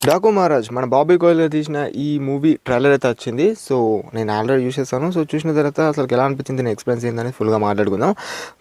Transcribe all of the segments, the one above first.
డాకు మహారాజ్ మన బాబీ కోయిల్ తీసిన ఈ మూవీ ట్రైలర్ అయితే వచ్చింది. సో నేను ఆల్రెడీ చూసేస్తాను. సో చూసిన తర్వాత అసలు ఎలా అనిపించింది, నేను ఎక్స్పీరియన్స్ ఏందని ఫుల్గా మాట్లాడుకుందాం.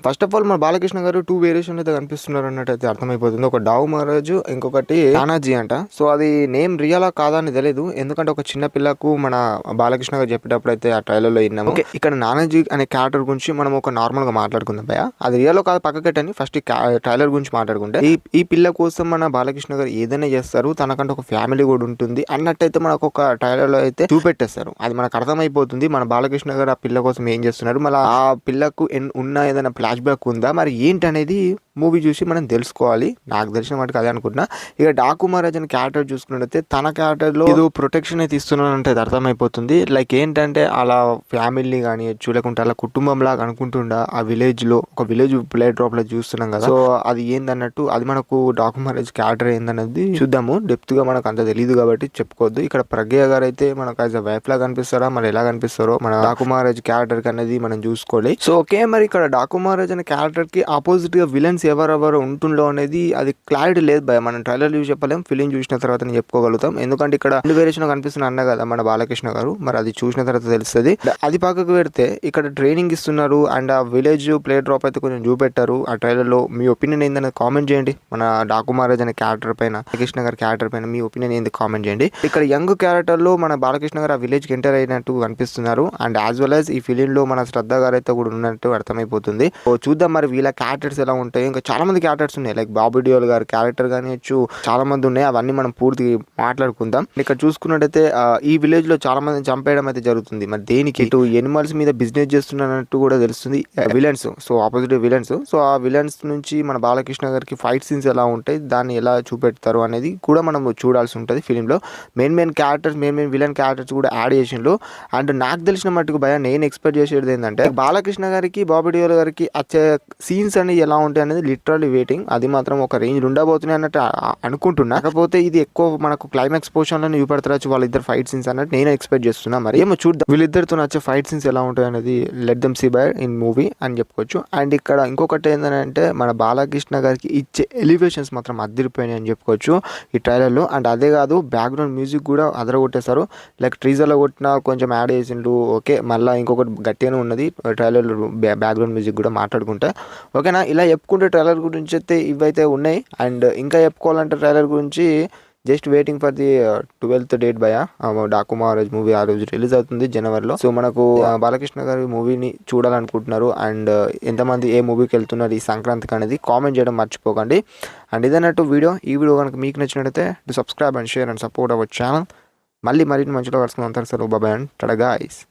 ఫస్ట్ ఆఫ్ ఆల్ మన బాలకృష్ణ గారు 2 వేరియేషన్ అయితే కనిపిస్తున్నారు అన్నట్టు అయితే అర్థమైపోతుంది. ఒక డావు మహారాజు, ఇంకొకటి నానాజీ అంట. సో అది నేమ్ రియలా కాదా అని తెలియదు, ఎందుకంటే ఒక చిన్న పిల్లకు మన బాలకృష్ణ గారు చెప్పేటప్పుడు అయితే ఆ ట్రైలర్లో విన్నాము. ఓకే, ఇక్కడ నానాజీ అనే క్యారెక్టర్ గురించి మనం ఒక నార్మల్గా మాట్లాడుకుందాం భయ. అది రియలో కాదు పక్కకెట్టని ఫస్ట్ ట్రైలర్ గురించి మాట్లాడుకుంటే, ఈ పిల్ల కోసం మన బాలకృష్ణ గారు ఏదైనా చేస్తారు, తనకంటే ఒక ఫ్యామిలీ కూడా ఉంటుంది అన్నట్టయితే మనకు ఒక ట్రైలర్లో అయితే చూపెట్టేస్తారు. అది మనకు అర్థమైపోతుంది మన బాలకృష్ణ గారు ఆ పిల్ల కోసం ఏం చేస్తున్నారు, మళ్ళీ ఆ పిల్లకు ఉన్న ఏదైనా ఫ్లాష్ బ్యాక్ ఉందా, మరి ఏంటి అనేది మూవీ చూసి మనం తెలుసుకోవాలి. నాకు తెలిసిన వాటికి అదే అనుకుంటున్నా. ఇక డాకు మహారాజ్ అని క్యారెక్టర్ చూసుకున్నట్టయితే తన క్యారెక్టర్లో ఏదో ప్రొటెక్షన్ అయితే ఇస్తున్నానంటే అది అర్థమైపోతుంది. లైక్ ఏంటంటే అలా ఫ్యామిలీని కానీ లేకుంటే అలా కుటుంబం లాగా అనుకుంటుండా ఆ విలేజ్లో ఒక విలేజ్ ప్లే డ్రాప్లో చూస్తున్నాం కదా. సో అది ఏందన్నట్టు అది మనకు డాకు మహారాజ్ క్యారెక్టర్ ఏందన్నది చూద్దాము. డెప్త్గా మనకు అంత తెలియదు కాబట్టి చెప్పుకోవద్దు. ఇక్కడ ప్రజ్ఞ గారు అయితే మనకు యాజ్ అ వైఫ్ లా కనిపిస్తారా, మరి ఎలా కనిపిస్తారో మన డాకు మహారాజ్ క్యారెక్టర్ కి అనేది మనం చూసుకోవాలి. సో ఓకే, మరి ఇక్కడ డాకు మహారాజ్ అనే క్యారెక్టర్ కి ఆపోజిట్ గా విలన్స్ ఎవరెవరు ఉంటుండో అనేది అది క్లారిటీ లేదు భయ. మనం ట్రైలర్ చూసి చెప్పలేం, ఫిలిం చూసిన తర్వాత చెప్పుకోగలుగుతాం. ఎందుకంటే ఇక్కడ 2 వేరియేషన్ కనిపిస్తున్న అన్న కదా మన బాలకృష్ణ గారు, మరి అది చూసిన తర్వాత తెలుస్తుంది. అది పక్కకు పెడితే ఇక్కడ ట్రైనింగ్ ఇస్తున్నారు అండ్ ఆ విలేజ్ ప్లే డ్రాప్ అయితే కొంచెం చూపెట్టారు ఆ ట్రైలర్ లో. మీ ఒపీనియన్ ఏందని కామెంట్ చేయండి. మన డాకు మహారాజ్ అనే క్యారెక్టర్ పైన, కృష్ణ గారి క్యారెక్టర్ పైన మీ ఒపీనియన్ ఏంది కామెంట్ చేయండి. ఇక్కడ యంగ్ క్యారెక్టర్ లో మన బాలకృష్ణ గారు ఆ విలేజ్ కి ఎంటర్ అయినట్టు కనిపిస్తున్నారు అండ్ యాజ్ వెల్ యాజ్ ఈ ఫిలిం లో మన శ్రద్ధ గారు అయితే కూడా ఉన్నట్టు అర్థమైపోతుంది. చూద్దాం మరి వీళ్ళ క్యారెక్టర్స్ ఎలా ఉంటాయి. ఇంకా చాలా మంది క్యారెక్టర్స్ ఉన్నాయి, లైక్ బాబీ డియోల్ గారి క్యారెక్టర్ కానివచ్చు, చాలా మంది ఉన్నాయి. అవన్నీ మనం పూర్తి మాట్లాడుకుందాం. ఇక్కడ చూసుకున్నట్టయితే ఈ విలేజ్ లో చాలా మంది చంపేయడం అయితే జరుగుతుంది. మరి దేనికి, ఇటు ఎనిమల్స్ మీద బిజినెస్ చేస్తున్నట్టు కూడా తెలుస్తుంది villains. So opposite villains. So ఆ విలన్స్ నుంచి మన బాలకృష్ణ గారికి ఫైట్ సీన్స్ ఎలా ఉంటాయి, దాన్ని ఎలా చూపెడతారు అనేది కూడా మనం చూడాల్సి ఉంటుంది ఫిలింలో. Main characters, main villain characters కూడా యాడ్ చేసిండ్రు. అండ్ నాకు తెలిసిన మట్టుకు భయ నేను ఎక్స్పెక్ట్ చేసేది ఏంటంటే బాలకృష్ణ గారికి బాబీ డియోల్ గారికి వచ్చే సీన్స్ అనేవి ఎలా ఉంటాయి అనేది లిటరల్లీ వెయిటింగ్. అది మాత్రం ఒక రేంజ్ ఉండబోతున్నాయి అన్నట్టు అనుకుంటున్నా. కాకపోతే ఇది ఎక్కువ మనకు క్లైమాక్స్ పోర్షన్ లో చూపెడతారు వాళ్ళిద్దరు ఫైట్ సీన్స్ అన్నట్టు నేను ఎక్స్పెక్ట్ చేస్తున్నా. మరి ఏమో చూద్దాం వీళ్ళిద్దరితో నచ్చే ఫైట్ సీన్స్ ఎలా ఉంటాయి అనేది let them see by in movie అని చెప్పుకోవచ్చు. అండ్ ఇక్కడ ఇంకొకటి ఏంటంటే మన బాలకృష్ణ గారికి ఇచ్చే ఎలివేషన్స్ మాత్రం అదిరిపోయినాయి అని చెప్పుకోవచ్చు ఈ ట్రైలర్లో. అండ్ అదే కాదు, బ్యాక్గ్రౌండ్ మ్యూజిక్ కూడా అదరగొట్టేశారు. లైక్ ట్రీజర్లో కొట్టిన కొంచెం యాడ్ చేసిండ్రు. ఓకే, మళ్ళీ ఇంకొకటి గట్టిగానే ఉన్నది ట్రైలర్లో బ్యాక్గ్రౌండ్ మ్యూజిక్ కూడా మాట్లాడుకుంటే. ఓకేనా, ఇలా చెప్పుకుంటే ట్రైలర్ గురించి అయితే ఇవైతే ఉన్నాయి. అండ్ ఇంకా చెప్పుకోవాలంటే ట్రైలర్ గురించి just waiting for the 12th date భయ. డాకు మహారాజ్ మూవీ ఆ రోజు రిలీజ్ అవుతుంది జనవరిలో. సో మనకు బాలకృష్ణ గారి మూవీని చూడాలనుకుంటున్నారు అండ్ ఎంతమంది ఏ మూవీకి వెళ్తున్నారు ఈ సంక్రాంతికి అనేది కామెంట్ చేయడం మర్చిపోకండి. అండ్ ఇదన్నట్టు ఈ వీడియో కనుక మీకు నచ్చినట్టయితే subscribe and share and support our channel. మళ్ళీ మరిన్ని మంచిలో కలుసుకుందాం. అంతా సరే, బాయ్ అండ్ టాటా గైస్.